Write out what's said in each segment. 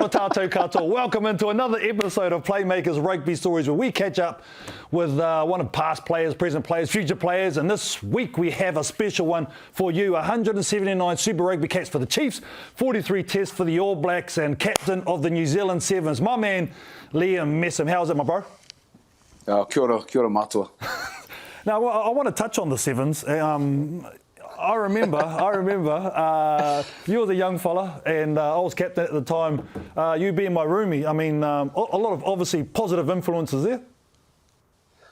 tātou katoa. Welcome into another episode of Playmakers Rugby Stories, where we catch up with one of past players, present players, future players. And this week we have a special one for you. 179 Super Rugby caps for the Chiefs, 43 tests for the All Blacks, and captain of the New Zealand Sevens, my man, Liam Messam. How's it, my bro? Kia ora mātua. Now, I want to touch on the Sevens. I remember, you were a young fella, and I was captain at the time. You being my roomie, I mean, a lot of obviously positive influences there.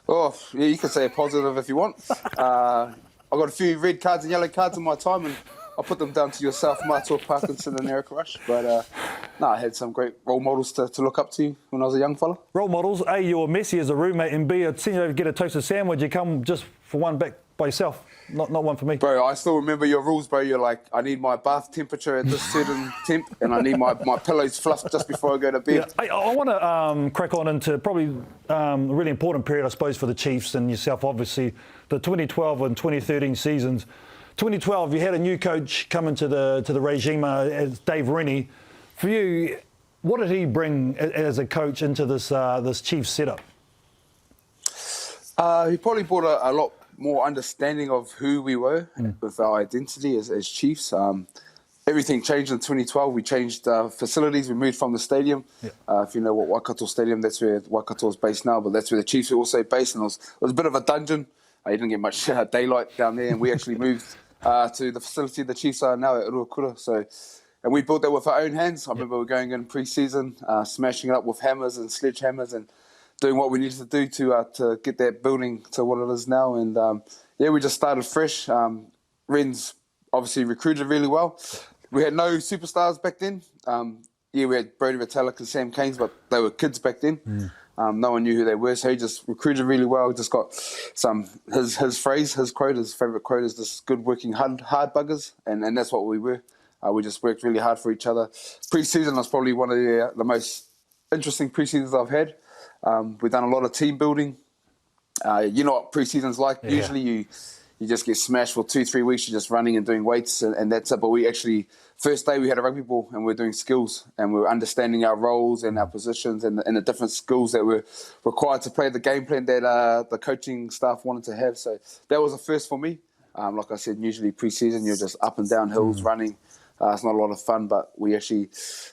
Oh, yeah, you can say positive if you want. I got a few red cards and yellow cards in my time, and I'll put them down to yourself, Mātua, Parkinson and Eric Rush. But I had some great role models to look up to when I was a young fella. Role models, A, you were messy as a roommate, and B, I'd seen you get a toasted sandwich, you come just for one back by yourself. Not one for me. Bro, I still remember your rules, bro. You're like, I need my bath temperature at this certain temp, and I need my pillows fluffed just before I go to bed. Yeah, I want to crack on into probably a really important period, I suppose, for the Chiefs and yourself, obviously, the 2012 and 2013 seasons. 2012, you had a new coach come into the regime, as Dave Rennie. For you, what did he bring as a coach into this Chiefs setup? He probably brought a lot more understanding of who we were with our identity as Chiefs. Everything changed in 2012. We changed facilities. We moved from the stadium. Yeah. If you know what Waikato Stadium, that's where Waikato is based now, but that's where the Chiefs were also based. And it was a bit of a dungeon. You didn't get much daylight down there, and we actually moved to the facility the Chiefs are now at Ruakura. And we built that with our own hands. I remember we were going in pre-season, smashing it up with hammers and sledgehammers and doing what we needed to do to get that building to what it is now. And we just started fresh. Ren's obviously recruited really well. We had no superstars back then. We had Brodie Retallick and Sam Cairns, but they were kids back then. No one knew who they were, so he just recruited really well. Just got his phrase, his quote, his favourite quote is just good working hard buggers, and that's what we were. We just worked really hard for each other. Pre-season was probably one of the most interesting pre-seasons I've had. We've done a lot of team building. You know what pre-season's like. Yeah. Usually you just get smashed for 2-3 weeks. You're just running and doing weights and that's it. But we actually, first day we had a rugby ball and we're doing skills and we're understanding our roles and our positions and the different skills that were required to play the game plan that the coaching staff wanted to have. So that was a first for me. Like I said, usually pre-season you're just up and down hills running. It's not a lot of fun, but we actually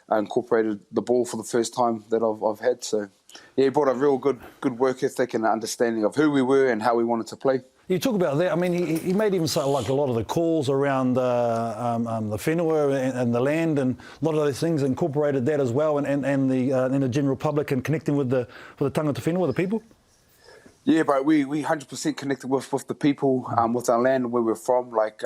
incorporated the ball for the first time that I've had. So, yeah, he brought a real good work ethic and understanding of who we were and how we wanted to play. You talk about that. I mean, he made even so like a lot of the calls around the whenua and the land and a lot of those things, incorporated that as well, and the general public and connecting with the tangata whenua, the people. Yeah, bro, we 100% connected with the people, with our land, where we're from. Like,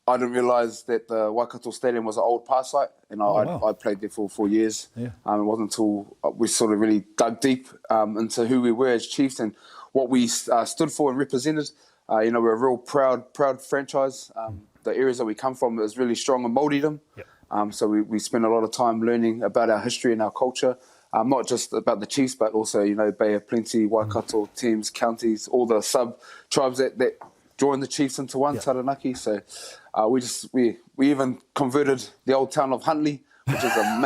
I didn't realise that the Waikato Stadium was an old pass site, and I played there for 4 years. Yeah. It wasn't until we sort of really dug deep into who we were as Chiefs and what we stood for and represented. We're a real proud franchise. The areas that we come from is really strong in Māoridom. Yep. So we spend a lot of time learning about our history and our culture, not just about the Chiefs, but also, Bay of Plenty, Waikato, Thames, counties, all the sub-tribes that joined the Chiefs into one, Taranaki. So we even converted the old town of Huntly, which is a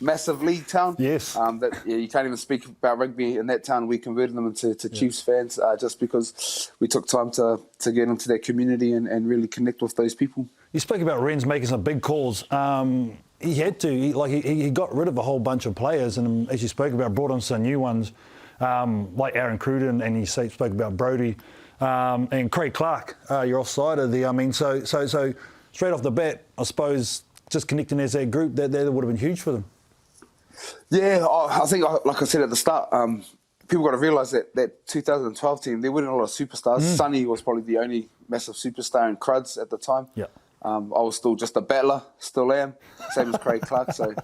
massive league town. Yes. You can't even speak about rugby in that town. We converted them into Chiefs fans just because we took time to get into that community and really connect with those people. You spoke about Ren's making some big calls. He had to. He got rid of a whole bunch of players, and as you spoke about, brought on some new ones like Aaron Cruden, and he spoke about Brodie. And Craig Clark, your offsider there. I mean, so straight off the bat, I suppose, just connecting as that group, that would have been huge for them. Yeah, I think, like I said at the start, people got to realise that 2012 team, there weren't a lot of superstars. Sonny was probably the only massive superstar in Cruds at the time. Yeah. I was still just a battler, still am, same as Craig Clark. So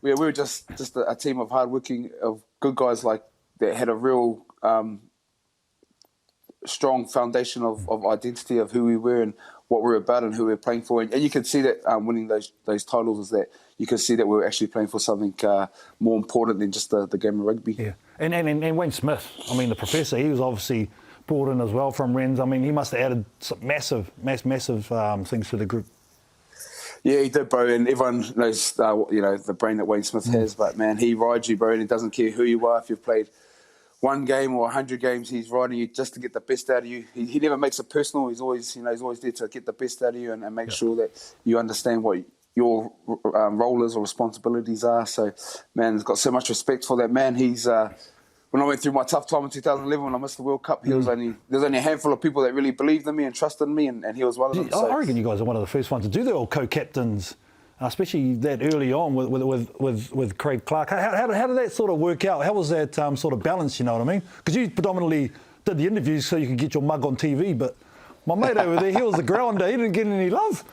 we were just a team of hardworking, of good guys that had a real strong foundation of identity of who we were and what we're about and who we're playing for. And you can see that winning those titles is that you can see that we're actually playing for something more important than just the game of rugby. Yeah. And Wayne Smith, I mean, the professor, he was obviously brought in as well from Ren's. I mean, he must have added some massive things to the group. Yeah, he did, bro, and everyone knows, the brain that Wayne Smith has. But man, he rides you, bro, and he doesn't care who you are. If you've played one game or 100 games, he's riding you just to get the best out of you. He never makes it personal. He's always there to get the best out of you and make sure that you understand what your role is or responsibilities are. So, man, he's got so much respect for that man. He's when I went through my tough time in 2011 when I missed the World Cup, there's only a handful of people that really believed in me and trusted in me, and he was one of them. I reckon you guys are one of the first ones to do the old co-captains, especially that early on with Craig Clark. How did that sort of work out? How was that sort of balance, you know what I mean? Because you predominantly did the interviews so you could get your mug on TV, but my mate over there, he was the grounder. He didn't get any love.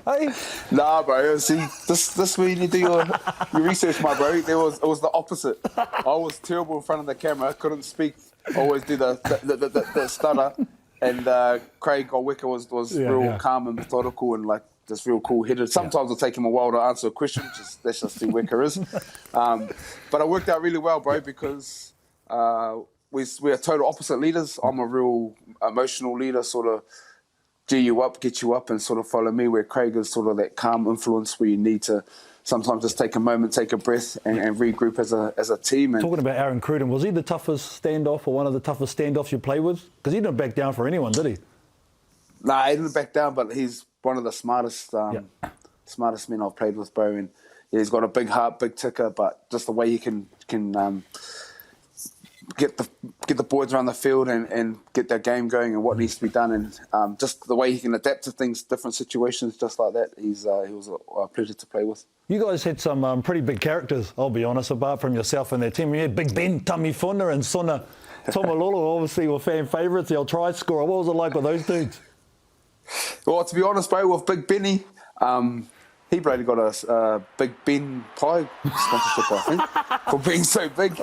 Hey? Nah, bro. See, this where you need to do your research, my bro. It was the opposite. I was terrible in front of the camera. Couldn't speak. Always do the stutter. And Craig Golwicker was real calm and methodical and just real cool-headed. Sometimes it'll take him a while to answer a question. That's just who Wicker is. But it worked out really well, bro, because we're total opposite leaders. I'm a real emotional leader, sort of G you up, get you up, and sort of follow me, where Craig is sort of that calm influence where you need to sometimes just take a moment, take a breath, and regroup as a team. And talking about Aaron Cruden, was he the toughest standoff or one of the toughest standoffs you played with? Because he didn't back down for anyone, did he? Nah, he didn't back down, but he's one of the smartest men I've played with, bro. And he's got a big heart, big ticker, but just the way he can get the boys around the field and get their game going and what needs to be done, and just the way he can adapt to things, different situations, just like that. He was a pleasure to play with. You guys had some pretty big characters, I'll be honest, apart from yourself and their team. You had Big Ben, Tamifuna and Sona Tomalolo, obviously were fan favourites, the old try scorer. What was it like with those dudes? Well, to be honest, bro, with Big Benny, he probably got a Big Ben pie sponsorship, I think, for being so big,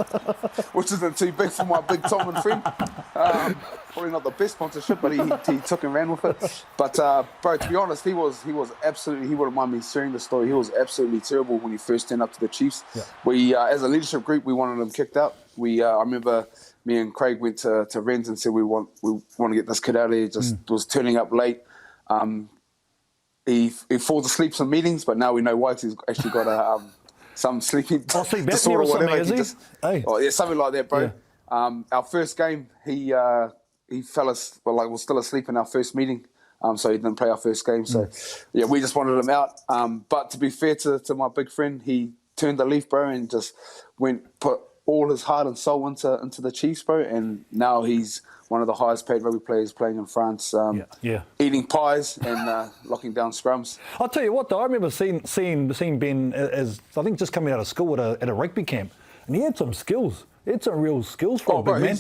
which isn't too big for my big Tom and friend. Probably not the best sponsorship, but he took and ran with it. But, bro, to be honest, he wouldn't mind me sharing the story. He was absolutely terrible when he first turned up to the Chiefs. Yeah. We, as a leadership group, we wanted him kicked out. I remember me and Craig went to Renz and said, we want to get this kid out of here. Just was turning up late. He falls asleep some meetings, but now we know why. 'Cause he's actually got some sleeping disorder or whatever. Yeah, something like that, bro. Yeah. Our first game, he was still asleep in our first meeting, so he didn't play our first game. So yeah, we just wanted him out. But to be fair to my big friend, he turned the leaf, bro, and just put all his heart and soul into the Chiefs, bro. And now he's one of the highest paid rugby players playing in France, eating pies and locking down scrums. I'll tell you what, though, I remember seeing Ben as, I think, just coming out of school at a rugby camp, and he had some skills. He had some real skills for a big man.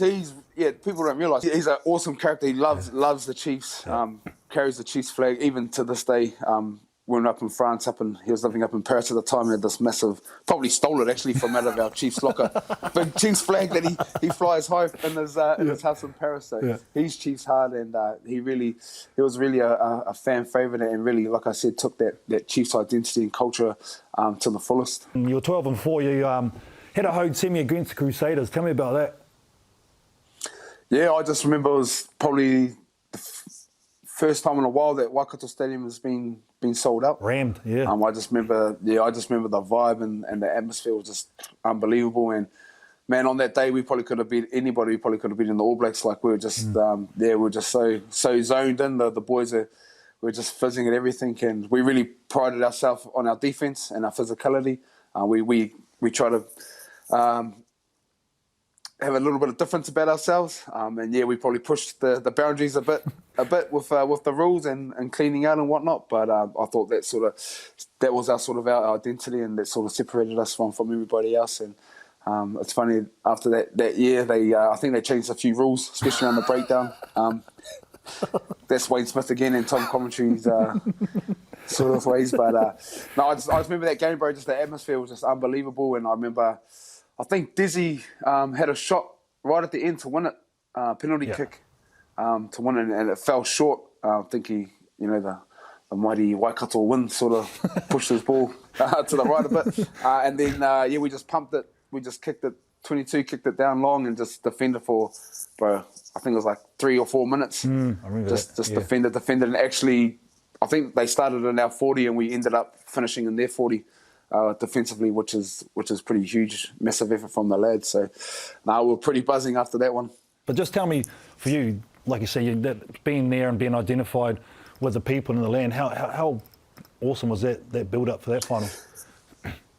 People don't realise he's an awesome character. He loves the Chiefs, carries the Chiefs flag even to this day. When up in France, he was living up in Paris at the time. He had this massive, probably stole it actually from out of our Chiefs locker, big Chiefs flag that he flies high in his house in Paris. So he's Chiefs hard, and he was really a fan favourite, and really, like I said, took that Chiefs identity and culture to the fullest. You were 12 and 4. You had a home semi against the Crusaders. Tell me about that. Yeah, I just remember it was probably the first time in a while that Waikato Stadium has been sold out. Rammed, yeah. I just remember the vibe and the atmosphere was just unbelievable. And man, on that day we probably could have beat anybody. We probably could have beaten the All Blacks. Like we were just we were just so zoned in. The boys were just fizzing at everything, and we really prided ourselves on our defense and our physicality. We try to have a little bit of difference about ourselves, and we probably pushed the boundaries a bit with the rules and cleaning out and whatnot. But I thought that was our identity, and that sort of separated us from everybody else. And it's funny, after that year, I think they changed a few rules, especially on the breakdown. That's Wayne Smith again and Tom Commentary's sort of ways. But no, I just remember that game, bro. Just the atmosphere was just unbelievable, and I remember, I think Dizzy had a shot right at the end to win it, penalty kick to win it, and it fell short. I think the mighty Waikato wind sort of pushed his ball to the right a bit. And then, we just pumped it. We just kicked it, 22, kicked it down long and just defended for, bro, I think it was like 3 or 4 minutes. I remember just defended. And actually, I think they started in our 40 and we ended up finishing in their 40 defensively, which is pretty huge, massive effort from the lads. So now we're pretty buzzing after that one. But just tell me, for you, like you say, that being there and being identified with the people in the land, how awesome was that build up for that final?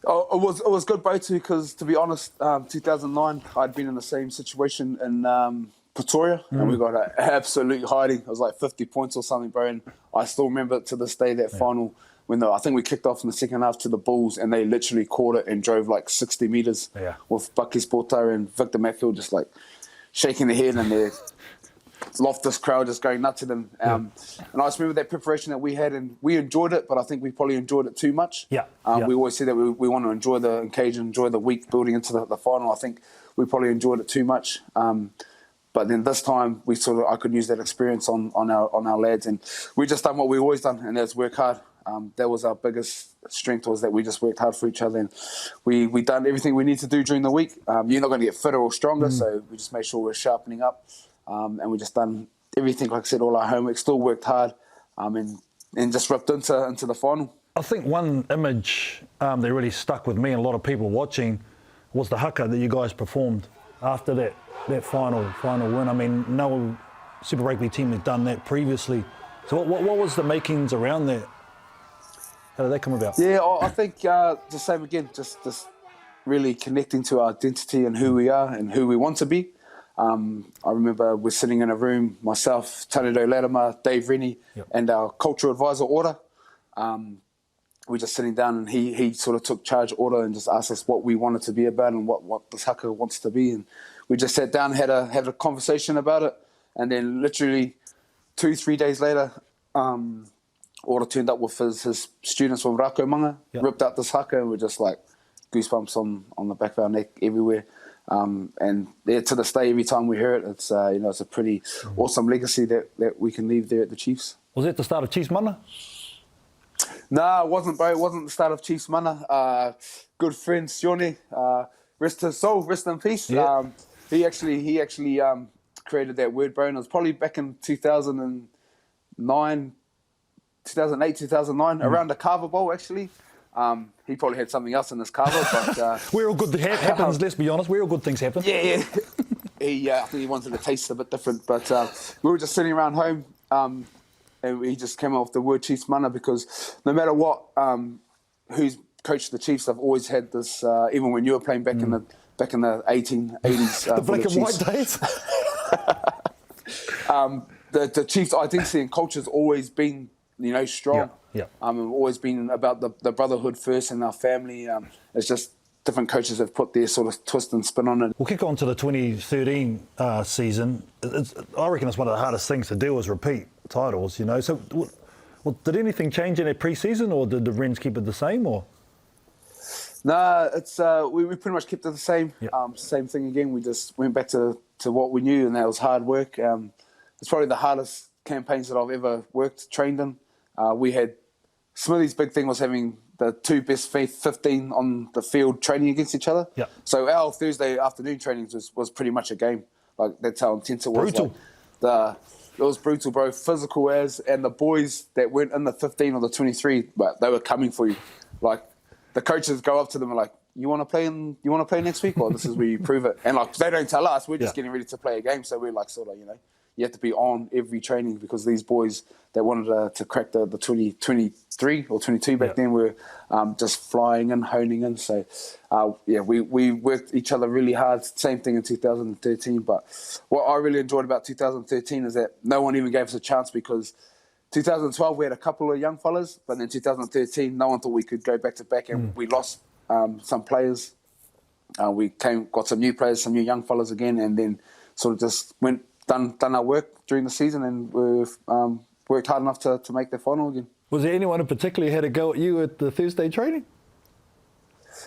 Oh, it was good, bro, too, because to be honest, 2009, I'd been in the same situation in Pretoria, and we got an absolute hiding. It was like 50 points or something, bro, and I still remember to this day that final when I think we kicked off in the second half to the Bulls, and they literally caught it and drove like 60 metres with Bucky Sporto and Victor Matfield just like shaking their head, and their Loftus crowd just going nuts at them. And I just remember that preparation that we had, and we enjoyed it, but I think we probably enjoyed it too much. We always say that we want to enjoy the occasion, enjoy the week building into the final. I think we probably enjoyed it too much. But then this time, I could use that experience on our lads, and we just done what we always done, and that's work hard. That was our biggest strength, was that we just worked hard for each other, and we done everything we need to do during the week. You're not going to get fitter or stronger, so we just made sure we're sharpening up, and we just done everything, like I said, all our homework, still worked hard, and just ripped into the final. I think one image that really stuck with me and a lot of people watching was the haka that you guys performed after that final win. I mean, no Super Rugby team had done that previously. So what was the makings around that? How did that come about? Yeah, I think the same again, just really connecting to our identity and who we are and who we want to be. I remember we're sitting in a room, myself, Tanedo Latimer, Dave Rennie, and our cultural advisor, Order. We're just sitting down, and he sort of took charge, Order, and just asked us what we wanted to be about and what this haka wants to be. And we just sat down, had a conversation about it, and then literally 2-3 days later, Order turned up with his students from Rakomanga, ripped out this haka, and we're just like goosebumps on the back of our neck everywhere. And to this day, every time we hear it, it's it's a pretty awesome legacy that we can leave there at the Chiefs. Was that the start of Chiefs Mana? No, it wasn't, bro. It wasn't the start of Chiefs Mana. Good friend Sione, rest his soul, rest in peace. Yeah. He actually created that word, bro. And it was probably back in 2008, 2009, around the Carver Bowl, actually. He probably had something else in his Carver, but... We're all good that happens, let's be honest. We're all good things happen. Yeah. I think he wanted to taste a bit different, but we were just sitting around home, and he just came up with the word Chiefs Mana, because no matter what, who's coached the Chiefs, I've always had this, even when you were playing back in the 1880s. The black and white days. The Chiefs' identity and culture has always been, strong. Always been about the brotherhood first and our family. It's just different coaches have put their sort of twist and spin on it. We'll kick on to the 2013 season. I reckon it's one of the hardest things to do is repeat titles, So did anything change in their pre-season, or did the Wrens keep it the same, or? No, it's we pretty much kept it the same. Same thing again. We just went back to what we knew, and that was hard work. It's probably the hardest campaigns that I've ever trained in. We had Smithy's big thing was having the two best 15 on the field training against each other. So our Thursday afternoon trainings was pretty much a game. Like, that's how intense it was. Brutal. It was brutal, bro. Physical and the boys that weren't in the 15 or the 23, but they were coming for you. Like, the coaches go up to them and like, you want to play next week? Well, this is where you prove it. And like, they don't tell us. We're just getting ready to play a game. So we're like, sort of, you have to be on every training, because these boys that wanted to crack the 23 or 22 back then were just flying and honing in. So, we worked each other really hard. Same thing in 2013. But what I really enjoyed about 2013 is that no one even gave us a chance, because 2012 we had a couple of young fellas, but then 2013 no one thought we could go back to back, and we lost some players. We got some new players, some new young fellas again, and then sort of just done our work during the season, and we've worked hard enough to make the final again. Was there anyone in particular who had a go at you at the Thursday training?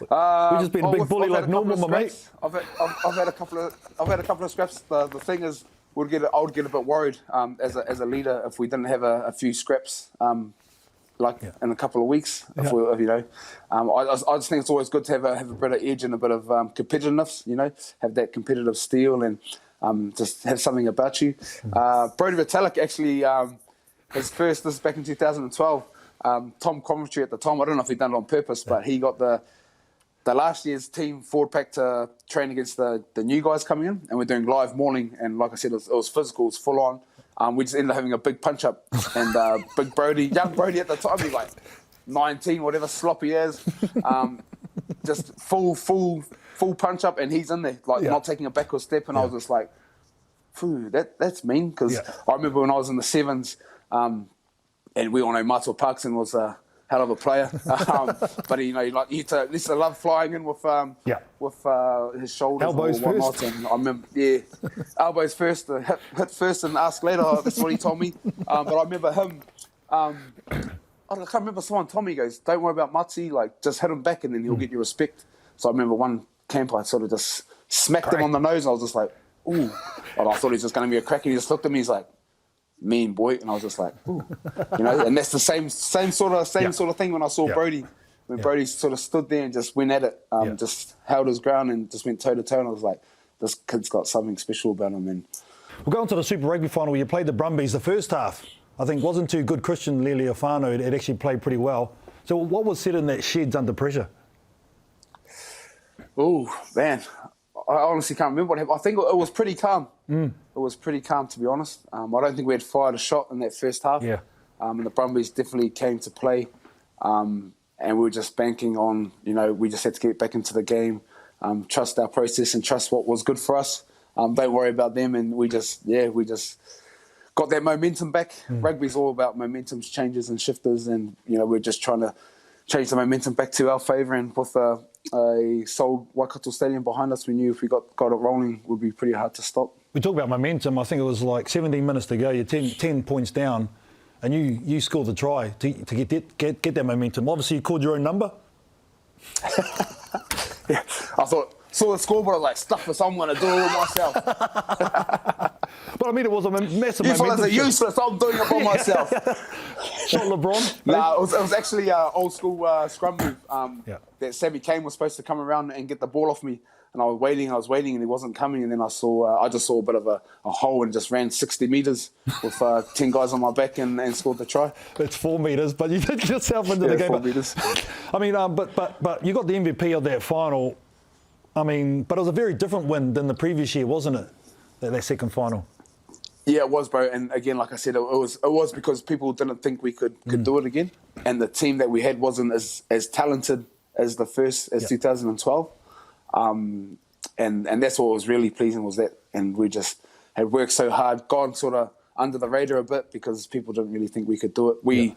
We've just been a big bully like normal, my mate. I've had a couple of scraps. The thing is, I would get a bit worried as a leader if we didn't have a few scraps in a couple of weeks. I just think it's always good to have a bit of edge and a bit of competitiveness. Have that competitive steel and just have something about you. Brody Vitalik actually, his first, this is back in 2012, Tom Coventry at the time, I don't know if he'd done it on purpose, but he got the last year's team forward pack to train against the new guys coming in, and we're doing live mauling, and like I said, it was physical, it was full on. We just ended up having a big punch up, and big Brody, young Brody at the time, he's like 19, whatever, sloppy as, just full punch up, and he's in there, like not taking a backward step, and I was just like, phew, that's mean, because I remember when I was in the sevens, and we all know Matua Parkson was a hell of a player, but he used to love flying in with his shoulders, elbows or whatnot. first. And I remember, elbows first, hit first, and ask later. That's what he told me. But I remember him. I can't remember someone told me, he goes, "Don't worry about Matsi, like just hit him back, and then he'll get your respect." So I remember one camp, I sort of just smacked him on the nose, and I was just like, "Ooh!" And I thought he was just going to be a crack, and he just looked at me, he's like, "Mean boy," and I was just like, "Ooh," and that's the same sort of thing when I saw Brody. When Brody sort of stood there and just went at it, just held his ground and just went toe to toe, and I was like, this kid's got something special about him. And we'll go on to the Super Rugby final where you played the Brumbies. The first half, I think, wasn't too good. Christian Lealiofano had actually played pretty well. So what was said in that sheds under pressure? Oh, man. I honestly can't remember what happened. I think it was pretty calm. It was pretty calm, to be honest. I don't think we had fired a shot in that first half. And the Brumbies definitely came to play. And we were just banking on, we just had to get back into the game, trust our process and trust what was good for us. Don't worry about them. And we just got that momentum back. Rugby's all about momentum changes and shifters. And, we're just trying to change the momentum back to our favour. And with a sold Waikato Stadium behind us, we knew if we got it rolling, it would be pretty hard to stop. We talk about momentum. I think it was like 17 minutes to go. You're 10 points down. And you scored the try to get that momentum. Obviously, you called your own number. I saw the scoreboard, I was like, stuff this, I'm going to do it all myself. But I mean, it was a massive You momentum. fellas are useless, I'm doing it by myself. Shot LeBron? No, it was actually an old school scrum move. That Sammy Kane was supposed to come around and get the ball off me. And I was waiting, and he wasn't coming. And then I just saw a bit of a hole and just ran 60 metres with 10 guys on my back and scored the try. It's 4 metres, but you did get yourself into the game. 4 metres. I mean, but you got the MVP of that final. I mean, but it was a very different win than the previous year, wasn't it? That second final. Yeah, it was, bro. And again, like I said, it was because people didn't think we could do it again. And the team that we had wasn't as talented as 2012. And that's what was really pleasing was that, and we just had worked so hard, gone sort of under the radar a bit because people didn't really think we could do it. We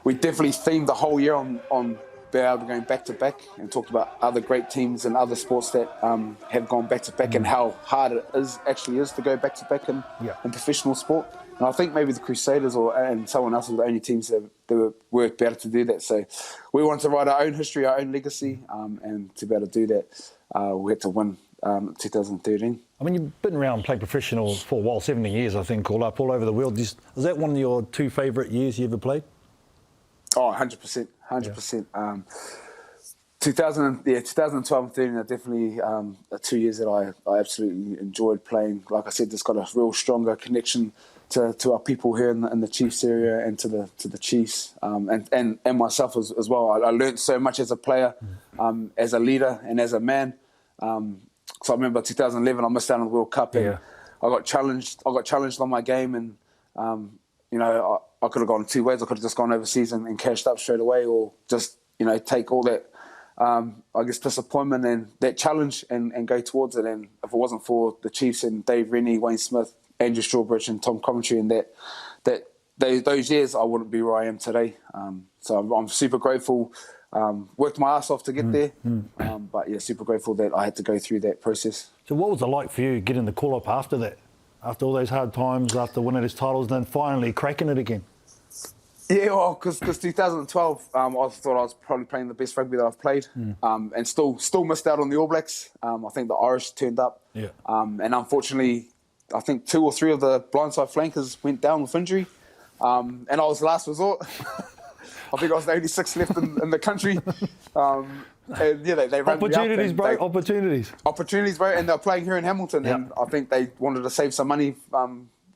definitely themed the whole year on being able to go back to back and talked about other great teams and other sports that have gone back to back and how hard it actually is to go back to back in professional sport. And I think maybe the Crusaders and someone else were the only teams that were better to do that. So we wanted to write our own history, our own legacy, and to be able to do that, we had to win 2013. I mean, you've been around playing professional for a while, 17 years, I think, all over the world. Is that one of your 2 favourite years you ever played? Oh, 100%. 100%. 2012 and 13 are definitely 2 years that I absolutely enjoyed playing. Like I said, just got a real stronger connection to our people here in the Chiefs area and to the Chiefs and myself as well. I learned so much as a player, as a leader and as a man. So I remember 2011, I missed out on the World Cup and I got challenged on my game and I could have gone 2 ways. I could have just gone overseas and cashed up straight away, or just take all that disappointment and that challenge and go towards it. And if it wasn't for the Chiefs and Dave Rennie, Wayne Smith, Andrew Strawbridge and Tom Coventry and those years, I wouldn't be where I am today. So I'm super grateful. Worked my ass off to get there. But yeah, super grateful that I had to go through that process. So what was it like for you getting the call up after that? After all those hard times, after winning his titles, and then finally cracking it again? Yeah, well, because 2012, I thought I was probably playing the best rugby that I've played, and still missed out on the All Blacks. I think the Irish turned up, and unfortunately, I think 2 or 3 of the blindside flankers went down with injury, and I was last resort. I think I was the only 6 left in the country. And yeah, they ran opportunities, me up, bro. Opportunities, bro. And they're playing here in Hamilton, and I think they wanted to save some money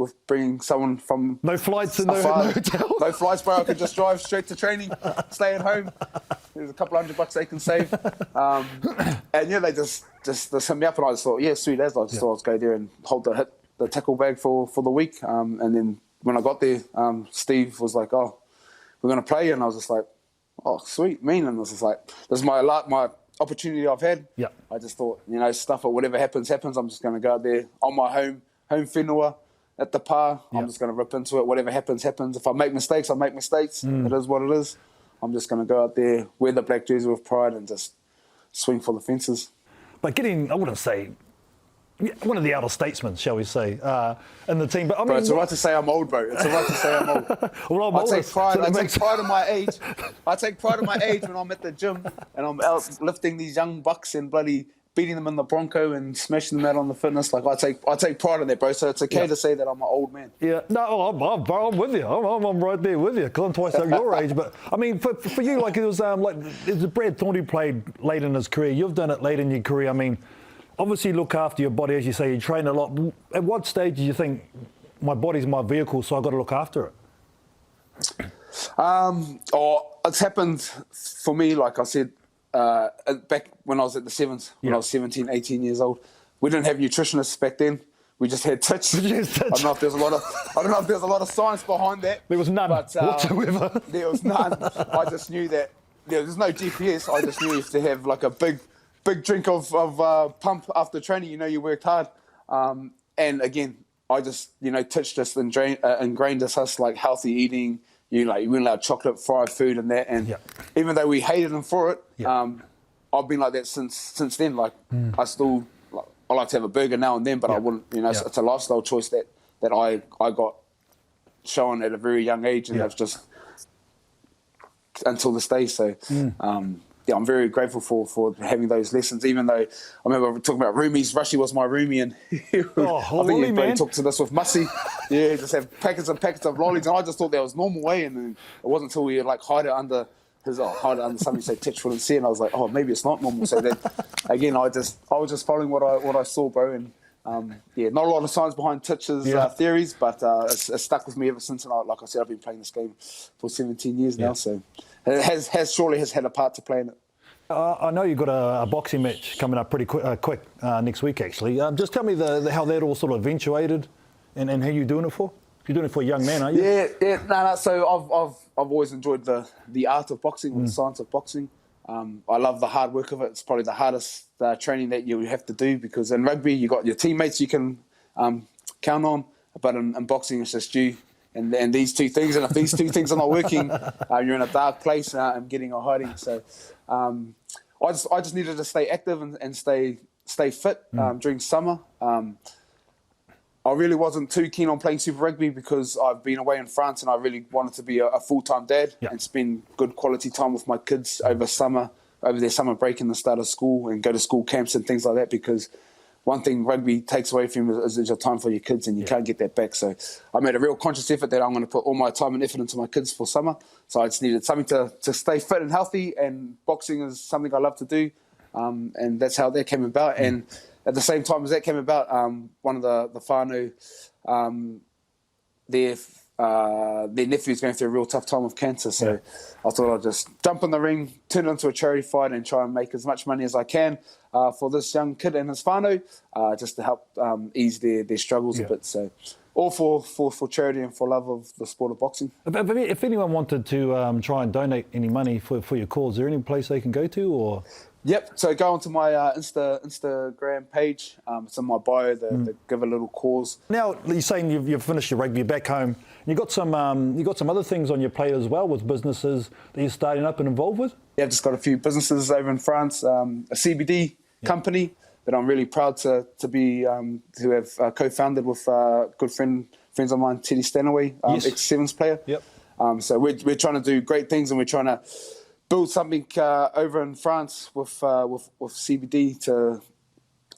with bringing someone from No flights and no hotels. No flights, bro. I could just drive straight to training, stay at home. There's a couple $100 they can save. And yeah, they just sent me up, and I just thought, yeah, sweet as. I just thought I'd go there and hold the tackle bag for the week. And then when I got there, Steve was like, "Oh, we're gonna play," and I was just like, "Oh, sweet, mean." And I was just like, "This is my opportunity I've had." Yeah. I just thought, stuff or whatever happens. I'm just gonna go out there on my home whenua at the par. I'm just gonna rip into it. Whatever happens. If I make mistakes, I make mistakes. It is what it is. I'm just gonna go out there, wear the black jersey with pride, and just swing for the fences. But I wouldn't say one of the elder statesmen, shall we say, in the team. But I mean, it's all right to say I'm old, bro. It's all right to say I'm old. Well, I'm I older, take pride. so I take pride in my age. I take pride in my age when I'm at the gym and I'm out lifting these young bucks and bloody beating them in the Bronco and smashing them out on the fitness. Like I take pride in that, bro. So it's okay to say that I'm an old man. Yeah, no, I'm with you. I'm right there with you. Because I'm twice your age. But I mean, for you, like it was Brad Thornton played late in his career. You've done it late in your career. I mean, obviously you look after your body, as you say. You train a lot. At what stage do you think my body's my vehicle, so I've got to look after it? It's happened for me, like I said. Back when I was at the Sevens, when I was 17, 18 years old, we didn't have nutritionists back then. We just had touch. I don't know if there's a lot of science behind that. There was none whatsoever. There was none. I just knew that there's no GPS. I just knew if to have like a big drink of pump after training, you worked hard. And again, I just touched us and ingrained us like healthy eating. You weren't allowed chocolate, fried food, and that. And even though we hated them for it, I've been like that since then. Like I still, I like to have a burger now and then, but I wouldn't. It's a lifestyle choice that I got shown at a very young age, and that's just until this day. So. I'm very grateful for having those lessons, even though I remember talking about roomies. Rushy was my roomie, and I think he talked to this with Mussy. Yeah, just have packets and packets of lollies, and I just thought that was normal way, and then it wasn't until we hide it under something say Titch wouldn't see, and I was like, oh, maybe it's not normal. So then, again, I was just following what I saw, bro, and not a lot of science behind Titch's theories, but it's stuck with me ever since. And like I said, I've been playing this game for 17 years now, so it surely has had a part to play in it. I know you've got a boxing match coming up pretty quick next week, actually. Just tell me how that all sort of eventuated and who you're doing it for. You're doing it for a young man, aren't you? Yeah. No. So I've always enjoyed the art of boxing, or the science of boxing. I love the hard work of it. It's probably the hardest training that you have to do, because in rugby you got your teammates you can count on, but in boxing it's just you and these two things. And if these two things are not working, you're in a dark place and getting a hiding. So I just needed to stay active and stay fit during summer. I really wasn't too keen on playing Super Rugby because I've been away in France, and I really wanted to be a full-time dad and spend good quality time with my kids over their summer break and the start of school, and go to school camps and things like that, because one thing rugby takes away from you is your time for your kids, and you can't get that back. So I made a real conscious effort that I'm going to put all my time and effort into my kids for summer. So I just needed something to stay fit and healthy, and boxing is something I love to do, and that's how that came about. And at the same time as that came about, one of the whānau, their nephew's going through a real tough time with cancer. So I thought I'd just jump in the ring, turn it into a charity fight, and try and make as much money as I can for this young kid and his whānau, just to help ease their struggles a bit. So all for charity and for love of the sport of boxing. If anyone wanted to try and donate any money for your cause, is there any place they can go to, or...? Yep. So go onto my Instagram page. It's in my bio. They give a little cause. Now you're saying you've finished your rugby back home. You got some other things on your plate as well, with businesses that you're starting up and involved with. Yeah, I've just got a few businesses over in France. A CBD company that I'm really proud to be to have co-founded with good friends of mine, Teddy Stanaway, ex-Sevens player. Yep. So we're trying to do great things, and we're trying to build something over in France with CBD.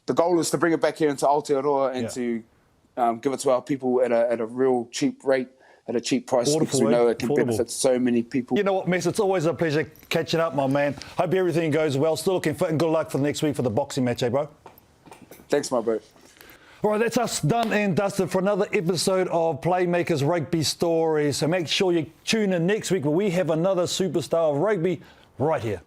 The goal is to bring it back here into Aotearoa and to give it to our people at a real cheap rate, at a cheap price, because we know it can benefit so many people. You know what, Mess, it's always a pleasure catching up, my man. Hope everything goes well. Still looking fit, and good luck for the next week for the boxing match, bro? Thanks, my bro. All right, that's us done and dusted for another episode of Playmakers Rugby Stories. So make sure you tune in next week where we have another superstar of rugby right here.